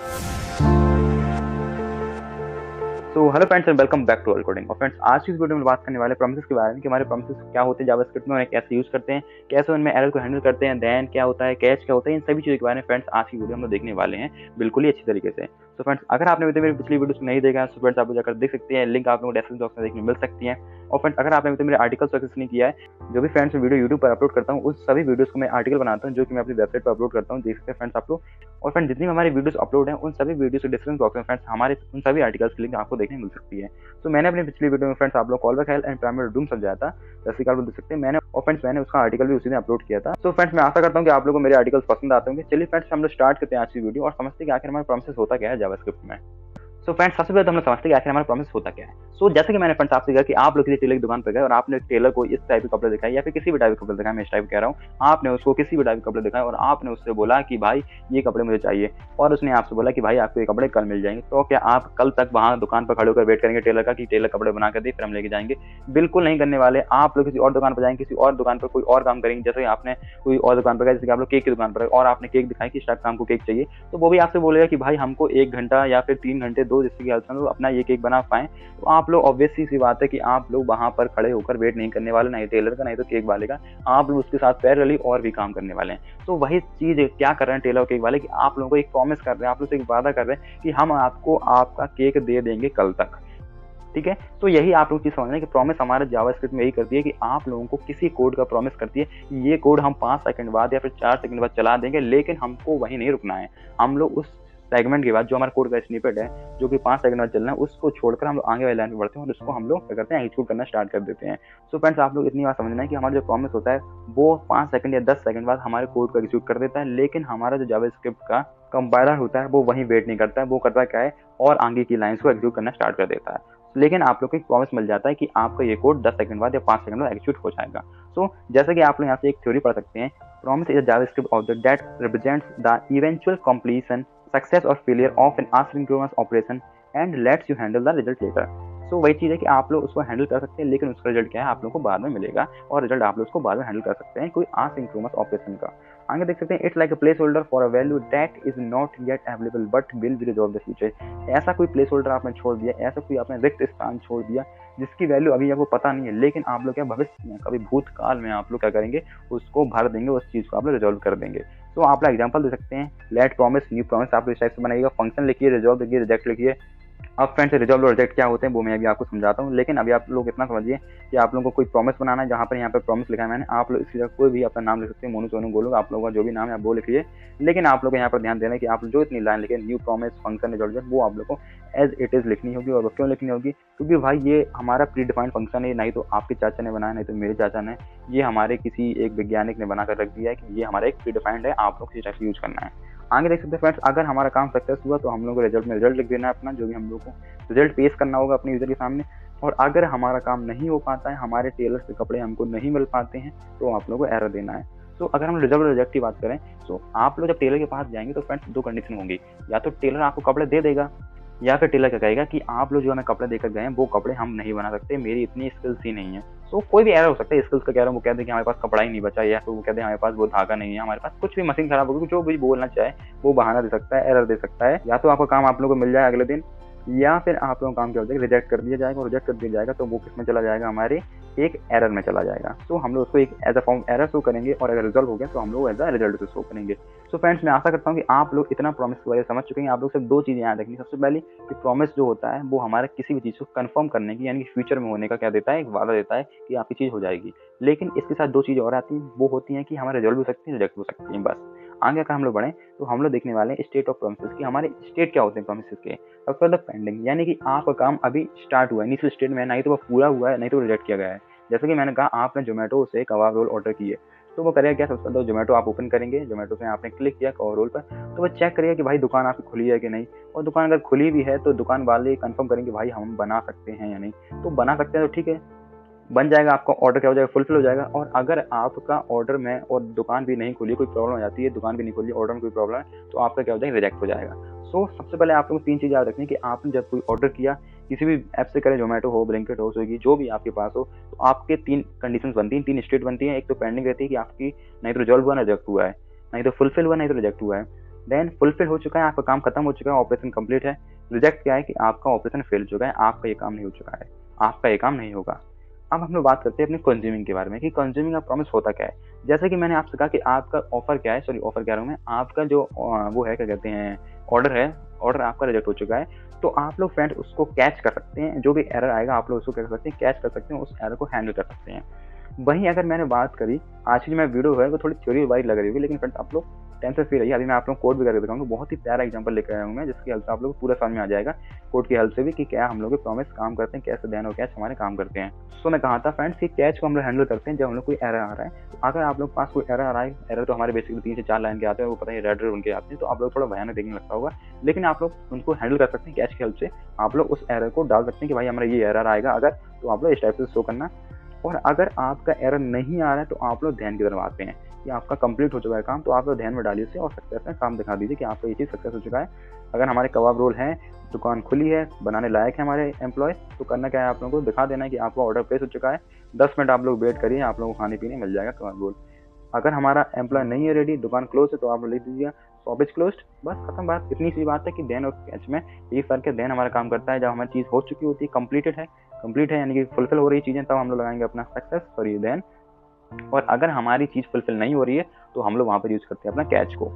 तो hello friends and welcome back to all coding. और friends, आज की इस वीडियो में बात करने वाले प्रोमिसेस के बारे में कि हमारे प्रोमिसेस क्या होते हैं जावास्क्रिप्ट में, उन्हें कैसे यूज करते हैं, कैसे उनमें एरर को हैंडल करते हैं, देन क्या होता है, कैच क्या होता है, इन सभी चीज़ों के बारे में फ्रेंड्स आज की वीडियो हम लोग देखने वाले हैं बिल्कुल ही अच्छी तरीके से। तो फ्रेंड्स, अगर आपने अभी तक मेरी पिछली वीडियोस नहीं देखा है तो फ्रेंड्स आप लोग जाकर देख सकते हैं, लिंक आप लोगों को डिस्क्रिप्शन बॉक्स में देखने मिल सकती है। और फ्रेंड्स, अगर आपने अभी तक मेरे आर्टिकल्स एक्सेस नहीं किया है, जो भी फ्रेंड्स वीडियो यूट्यूब पर अपलोड करता हूँ उस सभी वीडियोस को मैं आर्टिकल बनाता हूँ जो कि मैं अपनी वेबसाइट पर अपलोड करता हूँ, देख सकते हैं फ्रेंड्स आप लोग। और फ्रेंड्स, जितनी भी हमारी वीडियोस अपलोड हैं उन सभी वीडियोस के डिस्क्रिप्शन बॉक्स में फ्रेंड्स हमारे उन सभी आर्टिकल्स की लिंक आपको देखने मिल सकती है। तो मैंने अपनी पिछली वीडियो में फ्रेंड्स आप लोग call back health and primary Doom समझाया था, जैसे कि आप लोग देख सकते हैं मैंने, और फ्रेंड्स मैंने उसका आर्टिकल भी उसी दिन अपलोड किया था। तो फ्रेंड्स, मैं आशा करता हूँ कि आप लोगों को मेरे आर्टिकल्स पसंद आते होंगे। चलिए फ्रेंड्स, हम लोग स्टार्ट करते हैं आज की वीडियो और समझते हैं कि आखिर हमारा प्रोमिस होता क्या है जावास्क्रिप्ट में। सो फ्रेंड्स, सबसे पहले तो हम लोग समझते हैं कि आखिर हमारा प्रॉमिस होता क्या है। सो जैसे कि मैंने फ्रेंड्स आपसे कहा कि आप लोग किसी टेलर की दुकान पर गए और आपने टेलर को इस टाइप के कपड़े दिखाए या फिर किसी भी टाइप के कपड़े दिखाए, मैं इस टाइप कह रहा हूँ, आपने उसको किसी भी टाइप के कपड़े दिखाए और आपने उससे बोला कि भाई ये कपड़े मुझे चाहिए, और उसने आपसे बोला कि भाई आपको ये कपड़े कल मिल जाएंगे। तो क्या आप कल तक वहाँ दुकान पर खड़े होकर वेट करेंगे टेलर का कि टेलर कपड़े बना कर दे फिर हम लेके जाएंगे? बिल्कुल नहीं करने वाले। आप लोग किसी और दुकान पर जाएंगे, किसी और दुकान पर कोई और काम करेंगे। जैसे आपने कोई और दुकान पर गए, जैसे कि आप लोग केक की दुकान पर और आपने केक दिखाई कि इस टाइप का हमको केक चाहिए, तो वो भी आपसे बोलेगा कि भाई हमको 1 घंटा या फिर 3 घंटे दो, जिससे कि अपना ये केक बना पाएं। तो आप लोग ऑब्वियसली सी बात है कि आप लोग वहां पर खड़े होकर वेट नहीं करने वाले, नहीं टेलर का नहीं तो केक वाले का। आप लोग उसके साथ पैरेलली और भी काम करने वाले हैं। तो वही चीज क्या कर रहे हैं टेलर और केक वाले कि आप लोगों को एक प्रॉमिस कर रहे हैं, आप लोग से एक वादा कर रहे हैं कि हम आपको आपका केक दे देंगे कल तक। ठीक है, तो यही आप लोग चीज समझना है कि प्रॉमिस हमारे जावास्क्रिप्ट में यही करती है कि आप लोगों को किसी कोड का प्रॉमिस करती है, ये कोड हम 5 सेकंड बाद या फिर 4 सेकंड बाद चला देंगे, लेकिन हमको वहीं नहीं रुकना है। हम लोग उस सेगमेंट के बाद जो हमारा कोड का स्निपेट है जो कि 5 सेकंड बाद चलना है, उसको छोड़कर हम लोग आगे वाली लाइन में बढ़ते हैं और उसको हम लोग क्या करते हैं, एग्जीक्यूट करना स्टार्ट कर देते हैं। सो फ्रेंड्स, आप लोग इतनी बात समझना है कि हमारा जो प्रॉमिस होता है वो 5 सेकंड या 10 सेकंड बाद हमारे कोड को एग्जीक्यूट कर देता है, लेकिन हमारा जो जावास्क्रिप्ट का कंपाइलर होता है वो वहीं वेट नहीं करता है, वो करता है क्या है, और आगे की लाइंस को एग्जीक्यूट करना स्टार्ट कर देता है। लेकिन आप लोग को एक प्रॉमिस मिल जाता है कि आपका ये कोड 10 सेकंड बाद या 5 सेकंड बाद एग्जीक्यूट हो जाएगा। सो जैसे कि आप लोग यहाँ से एक थ्योरी पढ़ सकते हैं, promise is a JavaScript object that represents the eventual completion, success और failure of an asynchronous operation and lets you handle the result later. So वही चीज़ है कि आप लोग उसको हैंडल कर सकते हैं, लेकिन उसका रिजल्ट क्या है आप लोग को बाद में मिलेगा, और रिजल्ट आप लोग उसको बाद में हैंडल कर सकते हैं कोई एसिंक्रोनस ऑपरेशन का। आगे देख सकते हैं, it's like a place holder for a value that is not yet available but will be resolve the future. ऐसा कोई प्लेस होल्डर आपने छोड़ दिया, ऐसा कोई आपने रिक्त स्थान छोड़ दिया जिसकी वैल्यू अभी आपको पता नहीं है, लेकिन आप लोग क्या भविष्य में कभी भूतकाल में आप लोग क्या करेंगे, उसको भर देंगे, उस चीज़ को आप लोग रिजॉल्व कर देंगे। तो आप लोग एग्जाम्पल दे सकते हैं, लेट प्रॉमिस, न्यू प्रॉमिस आप लोग इस टाइप से बनाइएगा, फंक्शन लिखिए, रिजॉल्व लिखिए, रिजेक्ट लिखिए। अब फ्रेंड्स, रिजॉल्व और रिजेक्ट क्या होते हैं वो मैं अभी आपको समझाता हूँ, लेकिन अभी आप लोग इतना समझिए कि आप लोगों को कोई प्रॉमिस बनाना है, जहाँ पर यहाँ पे प्रॉमिस लिखा है मैंने, आप लोग इसकी जगह कोई भी अपना नाम लिख सकते हैं, मोनू सोनू गोलू, आप लोगों का जो भी नाम है आप वो लिखिए। लेकिन आप लोग को यहाँ पर ध्यान देना है कि आप जो इतनी लाइन लिखे, न्यू प्रॉमिस, फंक्शन, रिजॉल्व, वो आप लोग को एज इट इज लिखनी होगी। और वो क्यों लिखनी होगी? क्योंकि भाई ये हमारा प्री डिफाइंड फंक्शन है, नहीं तो आपके चाचा ने बनाया, नहीं तो मेरे चाचा ने, ये हमारे किसी एक वैज्ञानिक ने बनाकर रख दिया है कि ये हमारा एक प्री डिफाइंड है, आप लोग किसी टाइप से यूज करना है। आगे देख सकते हैं फ्रेंड्स, अगर हमारा काम सक्सेस हुआ तो हम लोग को रिजल्ट में रिजल्ट लिख देना है अपना, जो भी हम लोग को रिजल्ट पेश करना होगा अपने यूजर के सामने। और अगर हमारा काम नहीं हो पाता है, हमारे टेलर से कपड़े हमको नहीं मिल पाते हैं, तो आप लोगों को एरर देना है। तो अगर हम रिजल्ट और रिजेक्ट की बात करें, तो आप लोग जब टेलर के पास जाएंगे तो फ्रेंड्स 2 कंडीशन होंगी, या तो टेलर आपको कपड़े दे देगा, या फिर टेलर क्या कहेगा कि आप लोग जो हमें कपड़े देकर गए हैं वो कपड़े हम नहीं बना सकते, मेरी इतनी स्किल्स ही नहीं है। तो कोई भी एरर हो सकता है, स्किल्स का कह रहा हूँ, वो कहते हैं कि हमारे पास कपड़ा ही नहीं बचा, या फिर वो कहते हैं हमारे पास वो धागा नहीं है, हमारे पास कुछ भी, मशीन खराब होगी, जो भी बोलना चाहे वो बहाना दे सकता है, एरर दे सकता है। या तो आपका काम आप लोगों को मिल जाए अगले दिन, या फिर आप लोगों का काम क्या हो जाएगा, रिजेक्ट कर दिया जाएगा, और रिजेक्ट कर दिया जाएगा तो वो किस में चला जाएगा, हमारे एक एरर में चला जाएगा। तो हम लोग उसको एक as a form error show करेंगे, और अगर रिजल्ट हो गया तो हम लोग एज अ रिजल्ट से शो करेंगे। सो फ्रेंड्स, मैं आशा करता हूँ कि आप लोग इतना प्रॉमिस के बारे में समझ चुके हैं। आप लोग सिर्फ 2 चीज़ें याद रखनी। सबसे पहली कि प्रॉमिस जो होता है वो हमारे किसी भी चीज़ को कंफर्म करने की, यानी कि फ्यूचर में होने का क्या देता है, एक वादा देता है कि आपकी चीज़ हो जाएगी। लेकिन इसके साथ 2 चीज़ें और आती हैं, वो होती हैं कि हमारे रिजल्ट हो सकती है, रिजेक्ट हो सकती हैं, बस। आगे अगर हम लोग बढ़ें तो हम लोग देखने वाले हैं स्टेट ऑफ प्रॉमिसेस की, हमारे स्टेट क्या होते हैं प्रॉमिसेस के। सबसे पहले पेंडिंग, यानी कि आपका काम अभी स्टार्ट हुआ है, इनिशियल स्टेट में, नहीं तो वो पूरा हुआ है, नहीं तो रिजेक्ट किया गया है। जैसे कि मैंने कहा, आपने जोमेटो से कबाब रोल ऑर्डर किए, तो वो करेगा क्या, सबसे पहले जोमेटो आप ओपन करेंगे, जोमेटो से आपने क्लिक किया कबाब रोल पर, तो वो चेक करेगा कि भाई दुकान आपकी खुली है कि नहीं, और दुकान अगर खुली भी है तो दुकान वाले कंफर्म करेंगे भाई हम बना सकते हैं या नहीं। तो बना सकते हैं तो ठीक है, बन जाएगा, आपका ऑर्डर क्या हो जाएगा, फुलफिल हो जाएगा। और अगर आपका ऑर्डर में और दुकान भी नहीं खुली, कोई प्रॉब्लम हो जाती है, दुकान भी नहीं खुली, ऑर्डर में कोई प्रॉब्लम है, तो आपका क्या हो जाएगा, रिजेक्ट हो जाएगा। सो सबसे पहले आप लोग 3 चीज़ याद रखनी है कि आपने जब कोई ऑर्डर किया, किसी भी ऐप से करें, जोमेटो हो, ब्लिंकिट हो, स्विगी, जो भी आपके पास हो, तो आपके 3 कंडीशंस बनती हैं, 3 स्टेट बनती हैं। एक तो पेंडिंग रहती है कि आपकी नहीं तो रिजॉल्व हुआ, ना रिजेक्ट हुआ है, नहीं तो फुलफिल हुआ, नहीं तो रिजेक्ट हुआ है। देन फुलफिल हो चुका है, आपका काम खत्म हो चुका है, ऑपरेशन कंप्लीट है। रिजेक्ट क्या है कि आपका ऑपरेशन फेल हो चुका है, आपका ये काम नहीं हो चुका है, आपका ये काम नहीं होगा। अब हम लोग बात करते हैं अपने कंज्यूमिंग के बारे में कि कंज्यूमिंग का प्रॉमिस होता क्या है। जैसे कि मैंने आपसे कहा कि आपका ऑफर क्या है, सॉरी ऑफर कह रहा हूँ मैं, आपका जो वो है क्या कहते हैं ऑर्डर है, ऑर्डर आपका रिजेक्ट हो चुका है, तो आप लोग फ्रेंड्स उसको कैच कर सकते हैं। जो भी एरर आएगा आप लोग उसको क्या कर सकते हैं, कैच कर सकते हैं, उस एरर को हैंडल कर सकते हैं। वहीं अगर मैंने बात करी, आज की जो मैं वीडियो है वो थोड़ी थ्योरी वाइज लग रही होगी, लेकिन फ्रेंड्स आप लोग टेंशन फ्री रहिए। अभी मैं आप लोग कोड भी करके दिखाऊंगा, बहुत ही प्यारा एग्जांपल लेकर आया हूँ मैं, जिसकी हेल्प से आप लोग पूरा समझ में आ जाएगा कोड की हेल्प से भी कि क्या हम लोग प्रॉमिस काम करते हैं, कैसे देन और कैच हमारे काम करते हैं। सो मैं कहा था फ्रेंड्स कि कैच को हम लोग हैंडल करते हैं जब हम लोग कोई एरर आ रहा है। तो अगर आप लोग पास कोई एरर आ रहा है, एरर तो हमारे बेसिकली 3 से 4 लाइन के आते हैं, वो पता है रेड उनके आते हैं, तो आप लोग थोड़ा भयानक देखने लगता होगा, लेकिन आप लोग उनको हैंडल कर सकते हैं कैच की हेल्प से। आप लोग उस एरर को डाल सकते हैं कि भाई हमारा ये एरर आएगा अगर, तो आप लोग इस टाइप से शो करना। और अगर आपका एरर नहीं आ रहा है तो आप लोग ध्यान की तरफ आते हैं कि आपका कंप्लीट हो चुका है काम, तो आप लोग ध्यान में डालिए इसे और सक्सेस में काम दिखा दीजिए कि आपका ये चीज़ सक्सेस हो चुका है। अगर हमारे कबाब रोल हैं, दुकान खुली है, बनाने लायक है हमारे एम्प्लॉय, तो करना क्या है, आप लोगों को दिखा देना है कि आपका ऑर्डर प्लेस हो चुका है, 10 मिनट आप लोग वेट करिए, आप लोगों को खाने पीने मिल जाएगा कबाब रोल। अगर हमारा एम्प्लॉय नहीं है रेडी, दुकान क्लोज है, तो आप लिख दीजिए शॉप इज क्लोज्ड, बस खत्म बात। इतनी सी बात है कि देन और कैच में ये फर्क है। देन हमारा काम करता है जब हमारी चीज़ हो चुकी होती है, कंप्लीट है यानी कि फुलफिल हो रही है चीज़ें, तब हम लोग लगाएंगे अपना सक्सेस और ये देन। और अगर हमारी चीज़ फुलफिल नहीं हो रही है तो हम लोग वहाँ पर यूज़ करते हैं अपना कैच को।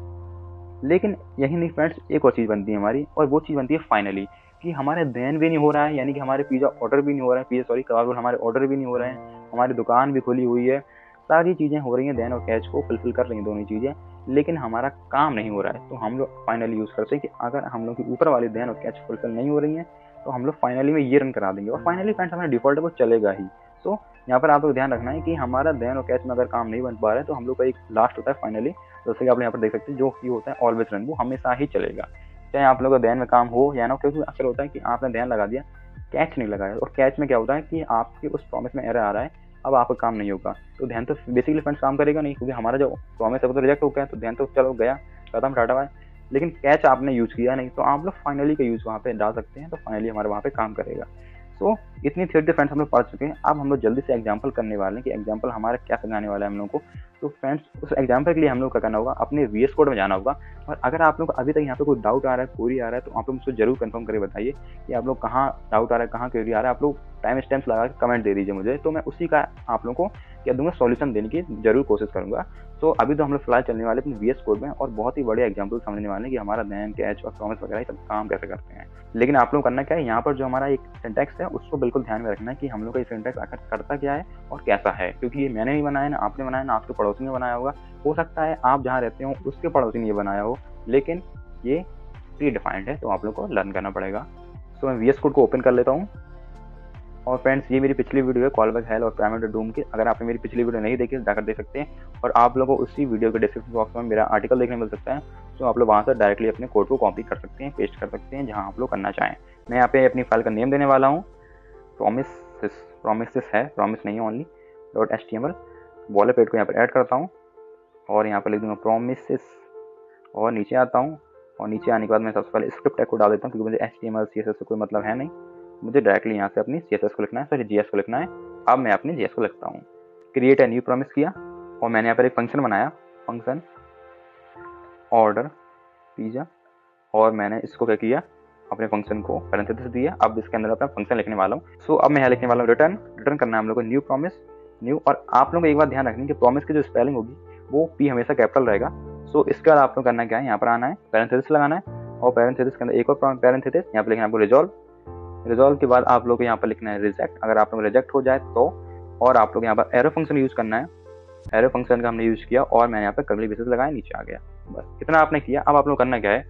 लेकिन यही नहीं फ्रेंड्स, एक और चीज़ बनती है हमारी, और वो चीज़ बनती है फाइनली, कि हमारे देन भी नहीं हो रहा है, यानी कि हमारे पिज़्ज़ा ऑर्डर भी नहीं हो रहा है, कबाब रोल हमारे ऑर्डर भी नहीं हो रहे हैं, हमारी दुकान भी खुली हुई है, सारी चीज़ें हो रही हैं, देन और कैच को फुलफिल कर रही हैं दोनों चीज़ें, लेकिन हमारा काम नहीं हो रहा है। तो हम लोग फाइनली यूज़ करते हैं कि अगर हम लोग की ऊपर वाली देन और कैच फुलफिल नहीं हो रही हैं, तो हम लोग फाइनली में ये रन करा देंगे, और फाइनली फ्रेंड्स हमारे डिफॉल्ट वो चलेगा ही। सो यहाँ पर आप लोग ध्यान रखना है कि हमारा देन और कैच में अगर काम नहीं बन पा रहा है, तो हम लोग का एक लास्ट होता है फाइनली, जैसे कि आप यहाँ पर देख सकते हैं, जो कि होता है ऑलवेज रन, वो हमेशा ही चलेगा, चाहे आप लोगों का ध्यान में काम हो या ना हो। क्योंकि अक्सर होता है कि आपने ध्यान लगा दिया, कैच नहीं लगाया, और कैच में क्या होता है कि आपके उस प्रॉमिस में एरर आ रहा है, अब आपका काम नहीं होगा, तो ध्यान तो बेसिकली फ्रेंड्स काम करेगा नहीं, क्योंकि हमारा जो प्रॉमिस है वो तो रिजेक्ट हो गया, तो ध्यान तो चलो गया, खत्म, टाटा बाय। लेकिन कैच आपने यूज़ किया नहीं, तो आप लोग फाइनली का यूज़ वहाँ पे डाल सकते हैं, तो फाइनली हमारे वहाँ पे काम करेगा। सो इतनी थ्योरी फ्रेंड्स हम लोग पढ़ चुके हैं। अब हम लोग जल्दी से एग्जांपल करने वाले हैं कि एग्जांपल हमारा क्या समझाने वाला है हम लोग को। तो फ्रेंड्स उस एग्जांपल के लिए हम लोग क्या करना होगा, अपने वीएस कोड में जाना होगा। और अगर आप लोग अभी तक यहाँ पे कोई डाउट आ रहा है, क्वेरी आ रहा है, तो आप लोग मुझसे जरूर कंफर्म करके बताइए कि आप लोग कहाँ डाउट आ रहा है, कहाँ क्वेरी आ रहा है। आप लोग टाइम स्टैम्प्स लगा के कमेंट दे दीजिए मुझे, तो मैं उसी का आप लोगों को क्या दूंगा, सॉल्यूशन देने की जरूर कोशिश करूंगा। तो अभी तो हम लोग फिलहाल चलने वाले अपने वीएस कोड में, और बहुत ही बड़े एग्जाम्पल समझने वाले हैं कि हमारा देन कैच और प्रॉमिस वगैरह सब काम कैसे करते हैं। लेकिन आप लोग करना क्या है, यहाँ पर जो हमारा एक सिंटैक्स है उसको बिल्कुल ध्यान में रखना है कि हम लोग का ये सिंटैक्स आखिर करता क्या है और कैसा है, क्योंकि ये मैंने नहीं बनाया ना, आपने बनाया ना, आपके पड़ोसी ने बनाया होगा, हो सकता है आप जहाँ रहते हो उसके पड़ोसी ने ये बनाया हो, लेकिन ये प्री डिफाइंड है, तो आप लोग को लर्न करना पड़ेगा। सो मैं वीएस कोड को ओपन कर लेता हूँ। और फ्रेंड्स ये मेरी पिछली वीडियो है कॉल बैक हेल और प्राइम डूम की, अगर आपने मेरी पिछली वीडियो नहीं देखी जाकर देख सकते हैं, और आप लोगों को उसी वीडियो के डिस्क्रिप्शन बॉक्स में मेरा आर्टिकल देखने मिल सकता है, तो आप लोग वहाँ से डायरेक्टली अपने कोड को कॉपी कर सकते हैं, पेस्ट कर सकते हैं जहाँ आप लोग करना चाहें। मैं यहाँ पे अपनी फाइल का नेम देने वाला हूँ, प्रोमिसेस है, प्रॉमिस नहीं है ओनली .html। बॉयलरपेट को यहाँ पर ऐड करता हूँ और यहाँ पर लिख दूँगा प्रोमिसेस, और नीचे आता हूँ, और नीचे आने के बाद मैं सबसे पहले स्क्रिप्ट टैग को डाल देता हूँ, क्योंकि मुझे HTML CSS से कोई मतलब है नहीं, मुझे डायरेक्टली यहाँ से अपनी CSS को लिखना है, सॉरी GS को लिखना है। अब मैं अपनी GS को लिखता हूँ, क्रिएट ए न्यू प्रॉमिस किया, और मैंने यहाँ पर एक फंक्शन बनाया, फंक्शन ऑर्डर पिज़्ज़ा, और मैंने इसको क्या किया, अपने फंक्शन को पैरेंथेसिस दिया। अब इसके अंदर अपना फंक्शन लिखने वाला हूँ। सो अब मैं यहाँ लिखने वाला हूँ रिटर्न करना है हम लोग को न्यू प्रॉमिस, न्यू। और आप लोगों को एक बात ध्यान रखनी है कि प्रॉमिस की जो स्पेलिंग होगी वो P हमेशा कैपिटल रहेगा। सो इसके बाद आप लोग करना क्या है, यहाँ पर आना है, पैरेंथेसिस लगाना है, और पैरेंथेसिस के अंदर एक और पैरेंथेसिस, यहाँ पर लिखना है आपको रिजॉल्व के बाद आप लोग यहाँ पर लिखना है रिजेक्ट, अगर आप लोग रिजेक्ट हो जाए तो। और आप लोग यहाँ पर एरो फंक्शन यूज़ करना है, एरो फंक्शन का हमने यूज़ किया, और मैंने यहाँ पर कर्ली ब्रेसेस लगाया, नीचे आ गया, बस इतना आपने किया। अब आप लोग करना क्या है,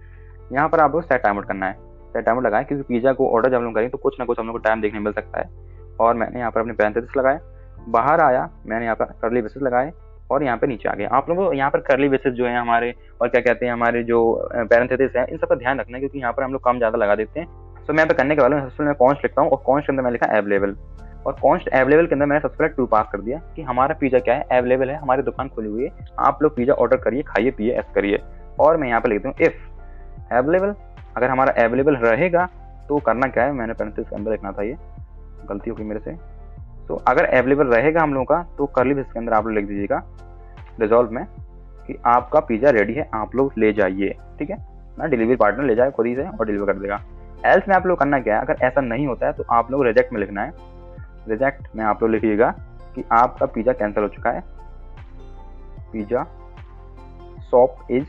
यहाँ पर आप लोग सेट टाइम आउट करना है, सेट टाइम आउट लगाएं, क्योंकि पिज़्ज़ा को ऑर्डर जब हम लोग करें तो कुछ ना कुछ हम लोग को टाइम देखने मिल सकता है। और मैंने यहाँ पर अपने पैरेंथेसिस लगाए, बाहर आया, मैंने यहाँ पर कर्ली ब्रेसेस लगाए, और यहाँ पे नीचे आ गया। आप लोगों को यहाँ पर कर्ली ब्रेसेस जो है हमारे, और क्या कहते हैं हमारे जो पैरेंथेसिस है, इन सब का ध्यान रखना है, क्योंकि यहाँ पर हम लोग कम ज़्यादा लगा देते हैं। तो मैं यहाँ पे करने के वाला हूँ, सबसे पहले मैं कॉन्स्ट लिखता हूँ, और कॉन्स्ट के अंदर मैं लिखा अवेलेबल, और कॉन्स्ट अवेलेबल के अंदर मैंने सबसे पहले 2 पास कर दिया कि हमारा पिज़्ज़ा क्या है, अवेलेबल है, हमारी दुकान खुली हुई है, आप लोग पिज़्ज़ा ऑर्डर करिए, खाइए पिए ऐसा करिए। और मैं यहाँ पे लिखता हूँ इफ अवेलेबल, अगर हमारा अवेलेबल रहेगा तो करना क्या है, मैंने पैरेंथेसिस के अंदर लिखना था, ये गलती होगी मेरे से। तो अगर अवेलेबल रहेगा हम लोगों का, तो कर्ली ब्रेसेस के अंदर आप लोग लिख दीजिएगा रिजॉल्व में कि आपका पिज़्ज़ा रेडी है, आप लोग ले जाइए, ठीक है ना। डिलीवरी पार्टनर ले जाए खुद ही से और डिलीवर कर देगा। एल्स में आप लोग करना क्या है, अगर ऐसा नहीं होता है तो आप लोग रिजेक्ट में लिखना है। रिजेक्ट में आप लोग लिखिएगा कि आपका पिज़्ज़ा कैंसिल हो चुका है, पिज़्ज़ा शॉप इज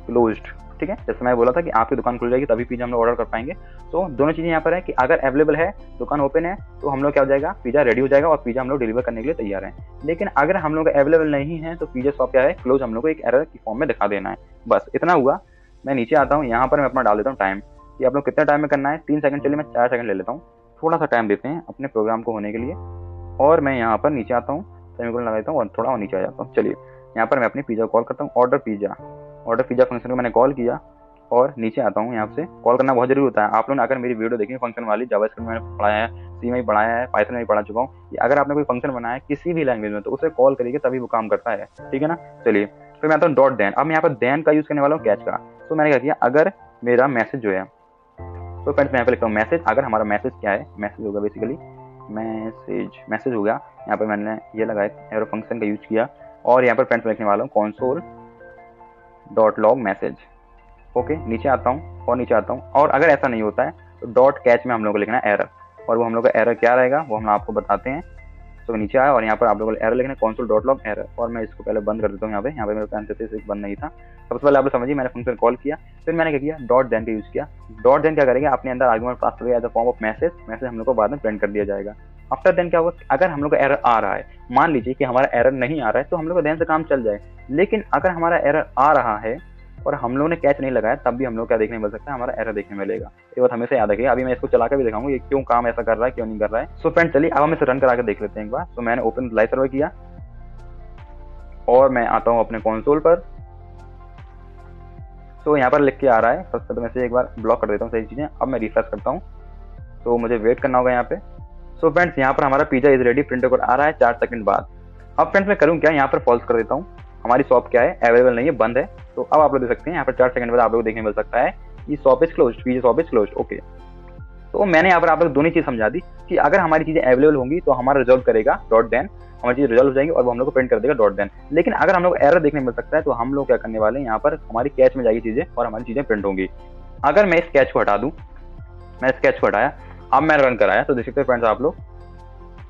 क्लोज्ड, ठीक है। जैसे मैं बोला था कि आपकी दुकान खुल जाएगी तभी पिज़्ज़ा हम लोग ऑर्डर कर पाएंगे। तो दोनों चीज़ें यहाँ पर है कि अगर अवेलेबल है, दुकान ओपन है, तो हम लोग क्या हो जाएगा, पिज़्ज़ा रेडी हो जाएगा और पिज़्ज़ा हम लोग डिलीवर करने के लिए तैयार हैं। लेकिन अगर हम लोग अवेलेबल नहीं है तो पिज़्ज़ा शॉप क्या है, क्लोज, हम लोग को एक एरर की फॉर्म में दिखा देना है। बस इतना हुआ। मैं नीचे आता हूँ, यहाँ पर मैं अपना डाल देता हूँ टाइम कि आप लोग कितने टाइम में करना है। 3 सेकंड, चलिए मैं 4 सेकंड ले लेता हूँ, थोड़ा सा टाइम देते हैं अपने प्रोग्राम को होने के लिए। और मैं यहाँ पर नीचे आता हूँ, सेमीकोलन लगा देता हूँ और थोड़ा और नीचे आ जाता हूँ। चलिए यहाँ पर मैं अपनी पिज़्ज़ा कॉल करता हूँ, ऑर्डर पिज़्ज़ा फंक्शन को मैंने कॉल किया और नीचे आता हूँ। यहाँ से कॉल करना बहुत जरूरी होता है। आप लोगों ने अगर मेरी वीडियो देखी फंक्शन वाली, जावास्क्रिप्ट में मैंने पढ़ाया है, सी में भी पढ़ाया है, पाइथन में भी पढ़ा चुका हूँ। अगर आपने कोई फंक्शन बनाया है किसी भी लैंग्वेज में तो उसे कॉल करिए तभी वो काम करता है, ठीक है ना। चलिए फिर मैं आता हूँ डॉट देन। अब मैं यहाँ पर देन का यूज़ करने वाला हूँ कैच का। तो मैंने क्या किया, अगर मेरा मैसेज जो है, तो फ्रेंड्स मैं यहाँ पर लिखता हूँ मैसेज। अगर हमारा मैसेज क्या है, मैसेज होगा बेसिकली, मैसेज हो गया। यहाँ पर मैंने ये लगाया एरो फंक्शन का यूज किया और यहाँ पर फ्रेंड्स मैं लिखने वाला हूँ console dot log message. Okay, नीचे आता हूँ और नीचे आता हूँ। और अगर ऐसा नहीं होता है तो डॉट कैच में हम लोग को लिखना है एरर, और वो हम लोग का एरर क्या रहेगा वो हम आपको बताते हैं। तो नीचे आया और यहाँ पर आप लोगों को एरर लिखना है console डॉट लॉग एरर। और मैं इसको पहले बंद कर देता हूँ। यहाँ पे मेरे पेन से बंद नहीं था। सबसे पहले आप लोग समझिए, मैंने फंक्शन कॉल किया, फिर मैंने क्या किया, डॉट देन का यूज किया। डॉट देन क्या करेगा, अपने अंदर आर्गुमेंट पास करेगा as a form of message हम लोग को बाद में प्रिंट कर दिया जाएगा। आफ्टर देन क्या होगा, अगर हम लोग का एरर आ रहा है, मान लीजिए कि हमारा एरर नहीं आ रहा है तो हम लोग का देन से काम चल जाए। लेकिन अगर हमारा एरर आ रहा है और हम लोगों ने कैच नहीं लगाया तब भी हम लोग क्या देखने मिल सकता है, हमारा एरर देखने मिलेगा। ये बात हमेशा याद रखिए। अभी मैं इसको चला कर भी दिखाऊंगा ये क्यों काम ऐसा कर रहा है, क्यों नहीं कर रहा है। सो फ्रेंड चलिए अब हम इसे रन करा के देख लेते हैं एक बार। तो मैंने ओपन लाइव सर्वर किया और मैं आता हूँ अपने कंसोल पर। तो यहाँ पर लिख के आ रहा है, सबसे तो मैं से एक बार ब्लॉक कर देता हूँ सारी चीज़ें। अब मैं रिफ्रेश करता हूँ तो मुझे वेट करना होगा यहाँ पे। सो फ्रेंड्स यहाँ पर हमारा पिज़्ज़ा इज रेडी प्रिंट आ रहा है 4 सेकंड बाद। अब फ्रेंड्स मैं करूँ क्या, यहाँ पर फॉल्स कर देता हूँ, हमारी शॉप क्या है, अवेलेबल नहीं है, बंद है। तो अब आप लोग देख सकते हैं यहाँ पर 4 सेकंड बाद आप लोग देखने मिल सकता है ये shop is closed, pizza shop is closed. Okay, तो मैंने यहाँ पर आप लोग दोनों चीज़ समझा दी कि अगर हमारी चीज़ें अवेलेबल होंगी तो हमारा रिजॉल्व करेगा डॉट देन, हमारी चीज़ रिजॉल्व हो जाएंगी और वो हम लोग को प्रिंट कर देगा डॉट देन। लेकिन अगर हम लोग एरर देखने मिल सकता है तो हम लोग क्या करने वाले हैं, यहाँ पर हमारी कैच में जाएगी चीज़ें और हमारी चीज़ें प्रिंट होंगी। अगर मैं इस कैच को हटा दूँ, मैं इस कैच को हटाया, अब मैं रन कराया तो देख सकते हैं फ्रेंड्स आप लोग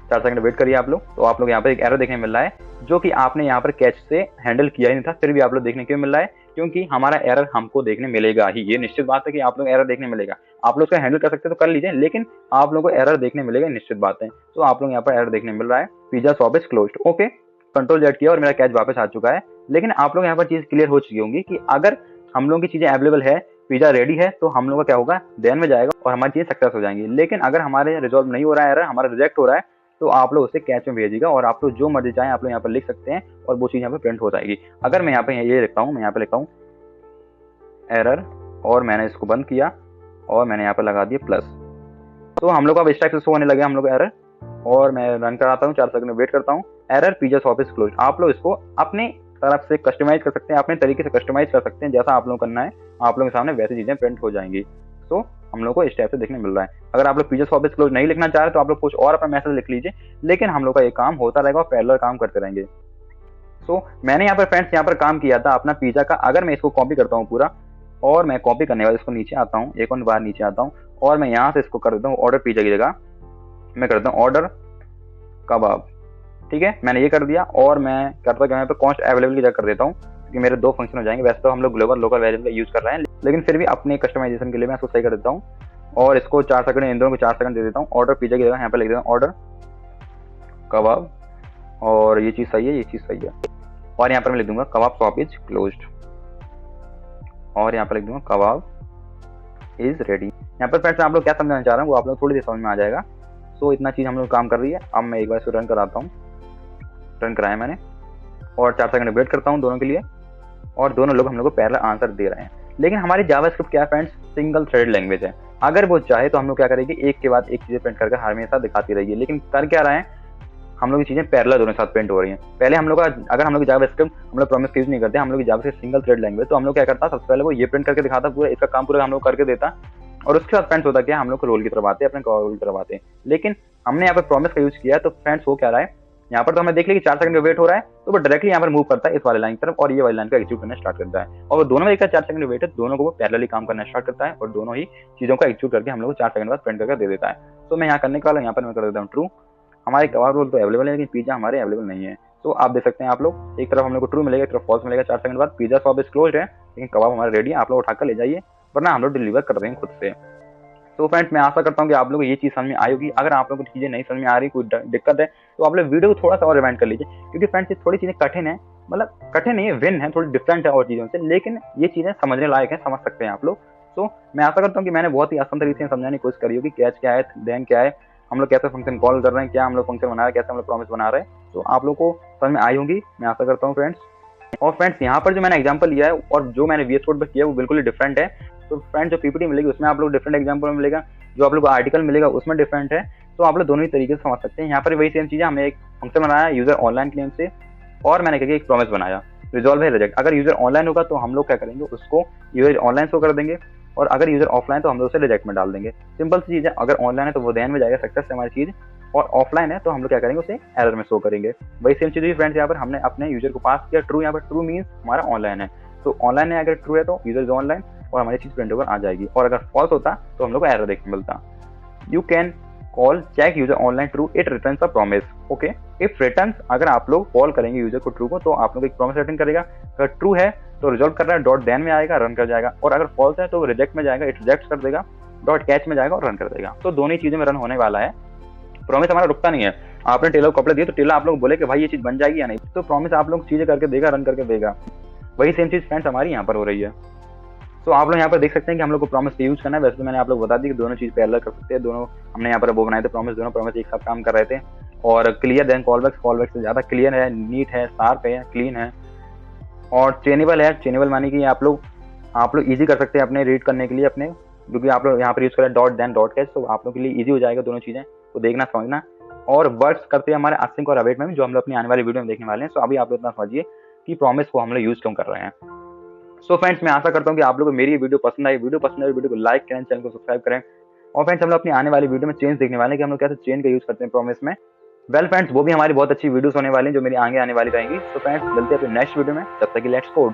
4 सेकंड वेट करिए आप लोग। तो आप लोग यहाँ पर एक एरर देखने मिल रहा है जो कि आपने यहाँ पर कैच से हैंडल किया ही नहीं था, फिर भी आप लोग देखने क्यों मिल रहा है, क्योंकि हमारा एरर हमको देखने मिलेगा ही। ये निश्चित बात है कि आप लोग एरर देखने मिलेगा। आप लोग उसका हैंडल कर सकते हैं तो कर लीजिए, लेकिन आप लोगों को एरर देखने मिलेगा, निश्चित बात है। तो आप लोग यहाँ पर एरर देखने मिल रहा है, pizza shop is closed. Okay, control Z किया और मेरा कैच वापस आ चुका है। लेकिन आप लोग यहाँ पर चीज क्लियर हो चुकी होंगी कि अगर हम लोगों की चीजें अवेलेबल है, पिज़्ज़ा रेडी है, तो हम लोग का क्या होगा, देन में जाएगा और हमारी चीजें सक्सेस हो जाएंगी। लेकिन अगर हमारे रिजॉल्व नहीं हो रहा है एरर, हमारा रिजेक्ट हो रहा है, तो आप लोग उसे कैच में भेजिएगा और आप लोग जो मर्जी चाहें आप लोग यहाँ पर लिख सकते हैं और वो चीज़ यहाँ पे प्रिंट हो जाएगी। अगर मैं यहाँ पे ये लिखता हूँ, मैं यहाँ पे लिखता हूँ एरर और मैंने इसको बंद किया और मैंने यहाँ पर लगा दिया प्लस, तो हम लोग अब इस टाइप से शो होने लगे हम लोग एरर। और मैं रन कराता हूँ, 4 सेकंड वेट करता हूँ, error pizza shop is closed. आप लोग इसको अपने तरफ से कस्टमाइज कर सकते हैं, अपने तरीके से कस्टमाइज कर सकते हैं, जैसा आप लोग करना है आप लोगों के सामने वैसी चीज़ें प्रिंट हो जाएंगी। तो हम लोग को इस टाइप से देखने मिल रहा है। अगर आप लोग पिज़्ज़ा शॉप इज क्लोज्ड नहीं लिखना चाह रहे तो आप लोग कुछ और अपना मैसेज लिख लीजिए, लेकिन हम लोग का ये काम होता रहेगा और पैरेलल काम करते रहेंगे। सो मैंने यहाँ पर फ्रेंड्स यहाँ पर काम किया था अपना पिज़्ज़ा का। अगर मैं इसको कॉपी करता हूँ पूरा, और मैं कॉपी करने वाला इसको नीचे आता हूँ, एक और बार नीचे आता हूँ और मैं यहाँ से इसको कर देता हूँ ऑर्डर पिज़्ज़ा की जगह मैं करता हूँ ऑर्डर कबाब। ठीक है, मैंने ये कर दिया और मैं करता हूँ यहाँ पे कॉस्ट अवेलेबल की जगह कर देता हूँ, क्योंकि मेरे 2 फंक्शन हो जाएंगे। वैसे तो हम लोग ग्लोबल लोकल वेरिएबल का यूज़ कर रहे हैं, लेकिन फिर भी अपने कस्टमाइजेशन के लिए मैं इसको सही कर देता हूँ और इसको 4 सेकंड, इन दोनों को 4 सेकंड दे देता हूँ। ऑर्डर पिज़्ज़ा की जगह यहाँ पे लिख देता हूँ ऑर्डर कबाब, और ये चीज़ सही है, ये चीज़ सही है। और यहाँ पर मैं लिख दूंगा कबाब शॉप इज क्लोज्ड, और यहाँ पर लिख दूंगा कबाब इज रेडी। यहाँ पर फ्रेंड्स आप लोग क्या समझाना चाह रहा हूँ वो आप लोग थोड़ी देर समझ में आ जाएगा। सो इतना चीज़ हम लोग काम कर रही है। अब मैं एक बार इसको रन कराता हूँ, रन कराया मैंने और 4 सेकंड वेट करता हूँ दोनों के लिए, और दोनों लोग हम लोग को पैरेलल आंसर दे रहे हैं। लेकिन हमारी जावास्क्रिप्ट क्या है फ्रेंड्स, सिंगल थ्रेड लैंग्वेज है। अगर वो चाहे तो हम लोग क्या करेंगे, एक के बाद एक चीज़ें प्रिंट करके हमेशा दिखाती रहेगी। लेकिन कर क्या रहे हैं, हम लोग की चीज़ें पैरेलल दोनों साथ प्रिंट हो रही हैं। पहले हम लोग का, अगर हम लोग जावास्क्रिप्ट हम लोग प्रॉमिस यूज नहीं करते, हम लोग जावास्क्रिप्ट सिंगल थ्रेड लैंग्वेज, तो हम लोग क्या करता, सबसे पहले वो ये प्रिंट करके दिखाता, पूरा इसका काम पूरा हम लोग करके देता, और उसके साथ फ्रेंड्स होता क्या, हम लोग को रोल की तरफ आते हैं, अपने रोल की तरफ आते हैं। लेकिन हमने यहाँ पर प्रॉमिस का यूज किया है, तो फ्रेंड्स हो क्या रहा है, यहाँ पर तो हमने देख लिया कि 4 सेकंड का वेट हो रहा है, तो वो डायरेक्टली यहाँ पर मूव करता है इस वाले लाइन की तरफ और ये वाली लाइन को एग्जीक्यूट करना स्टार्ट करता है। और वो दोनों में एक 4 सेकंड का वेट है, दोनों को वो पैरेलली काम करना स्टार्ट करता है और दोनों ही चीजों को एग्जीक्यूट करके हम लोग को 4 सेकंड बाद प्रिंट करके दे देता है। तो मैं यहाँ करने का वाला यहाँ पर मैं कर देता हूँ ट्रू। हमारे कबाब रोल तो अवेलेबल है लेकिन पिज्जा हमारे अवेलेबल नहीं है। तो आप देख सकते हैं आप लोग, एक तरफ हम लोग को ट्रू मिलेगा, एक तरफ फॉल्स मिलेगा 4 सेकंड बाद। पिज्जा शॉप इज क्लोज्ड है लेकिन कबाब हमारे रेडी है, आप लोग उठाकर ले जाइए, वरना हम लोग डिलीवर कर रहे हैं खुद से। तो फ्रेंड्स मैं आशा करता हूँ कि आप लोगों को ये चीज़ समझ में आई होगी। अगर आप लोगों को चीज़ें नहीं समझ में आ रही, कोई दिक्कत है, तो आप लोग वीडियो को थोड़ा सा और रिवाइंड कर लीजिए, क्योंकि फ्रेंड्स ये थोड़ी चीज़ें कठिन है, मतलब कठिन नहीं है, विन है, थोड़ी डिफरेंट है और चीज़ों से, लेकिन ये चीज़ें समझने लायक है, समझ सकते हैं आप लोग। तो मैं आशा करता हूँ कि मैंने बहुत ही आसान तरीके से समझाने की कोशिश करी होगी, कैच क्या है, देन क्या है, हम लोग कैसे फंक्शन कॉल कर रहे हैं, क्या हम लोग फंक्शन बना रहे हैं, कैसे हम लोग प्रॉमिस बना रहे हैं। तो आप लोग को समझ में आई होगी, मैं आशा करता हूँ फ्रेंड्स। और फ्रेंड्स यहाँ पर जो मैंने एग्जांपल लिया है और जो मैंने VS कोड पर किया है वो बिल्कुल ही डिफरेंट है। तो फ्रेंड्स जो PPT मिलेगी उसमें आप लोग डिफरेंट एग्जांपल मिलेगा, जो आप लोग को आर्टिकल मिलेगा उसमें डिफरेंट है। तो आप लोग दोनों ही तरीके से समझ सकते हैं। यहाँ पर वही सेम चीज़ है, हमने एक फंक्शन बनाया यूजर ऑनलाइन क्लेम से, और मैंने क्या किया एक प्रॉमिस बनाया, रिजॉल्व है रिजेक्ट। अगर यूजर ऑनलाइन होगा तो हम लोग क्या करेंगे, उसको यूजर ऑनलाइन शो कर देंगे, और अगर यूजर ऑफलाइन तो हम लोग उसे रिजेक्ट में डाल देंगे। सिंपल सी चीज़ है, अगर ऑनलाइन है तो वो ध्यान में जाएगा, सक्सेस है हमारी चीज़, और ऑफलाइन है तो हम लोग क्या करेंगे, उसे एरर में शो करेंगे। वही सेम चीज़ फ्रेंड्स, यहाँ पर हमने अपने यूजर को पास किया ट्रू, यहाँ पर ट्रू मीन्स हमारा ऑनलाइन है, तो ऑनलाइन है, अगर ट्रू है तो यूजर इज ऑनलाइन और हमारी चीज़ प्रिंट होकर आ जाएगी, और अगर फॉल्स होता तो हम लोग को एरर देखने मिलता। You can call check user online true, it returns a promise. Okay, if returns, अगर आप लोग कॉल करेंगे यूजर को ट्रू को तो आप लोग एक प्रॉमिस रिटर्न करेगा। अगर ट्रू है तो रिजॉल्व कर रहा है, डॉट देन में आएगा, रन कर जाएगा, और अगर फॉल्स है तो रिजेक्ट में जाएगा, इट रिजेक्ट कर देगा, डॉट कैच में जाएगा और रन कर देगा। तो दोनों ही चीज़ों में रन होने वाला है। प्रॉमिस हमारा रुकता नहीं है। आपने टेलर को कपड़े दिए तो टेलर आप लोग बोले कि भाई ये चीज़ बन जाएगी या नहीं, तो प्रॉमिस आप लोग चीज़ें करके देगा, रन करके देगा। वही सेम चीज़ फ्रेंड्स हमारी यहाँ पर हो रही है। तो आप लोग यहाँ पर देख सकते हैं कि हम लोग को प्रॉमिस यूज करना है। वैसे तो मैंने आप लोग बता दी कि दोनों चीज़ पैरेलल कर सकते हैं, दोनों हमने यहाँ पर वो बनाए थे प्रॉमिस, दोनों प्रॉमिस एक साथ काम कर रहे थे। और क्लियर देन कॉलबैक से ज़्यादा क्लियर है, नीट है, शार्प है, क्लीन है, और चेनेबल है। चेनेबल मानी कि आप लोग ईजी कर सकते हैं अपने रीड करने के लिए अपने, क्योंकि आप लोग यहाँ पर यूज करें डॉट देन डॉट कैच, तो आप लोग के लिए ईजी हो जाएगा दोनों चीज़ें, तो देखना समझना। और वर्क्स करते हैं हमारे असिंक और अवेट में भी, जो हम लोग अपनी आने वाली वीडियो में देखने वाले हैं। सो अभी आप लोग इतना समझिए कि प्रॉमिस को हम लोग यूज क्यों कर रहे हैं। सो फ्रेंड्स मैं आशा करता हूँ कि आप लोगों को मेरी वीडियो पसंद आई। वीडियो पसंद आई वीडियो को लाइक करें, चैनल को सब्सक्राइब करें। और फ्रेंड्स हम लोग अपनी आने वाली वीडियो में चेंज देखने वाले हैं कि हम लोग कैसे चेन का यूज करते हैं प्रॉमिस में। वेल फ्रेंड्स वो भी हमारी बहुत अच्छी वीडियोस होने वाली हैं जो मेरी आगे आने वाली रहेंगी। सो फ्रेंड्स मिलते हैं अपने नेक्स्ट वीडियो में, तब तक के लेट्स कोड।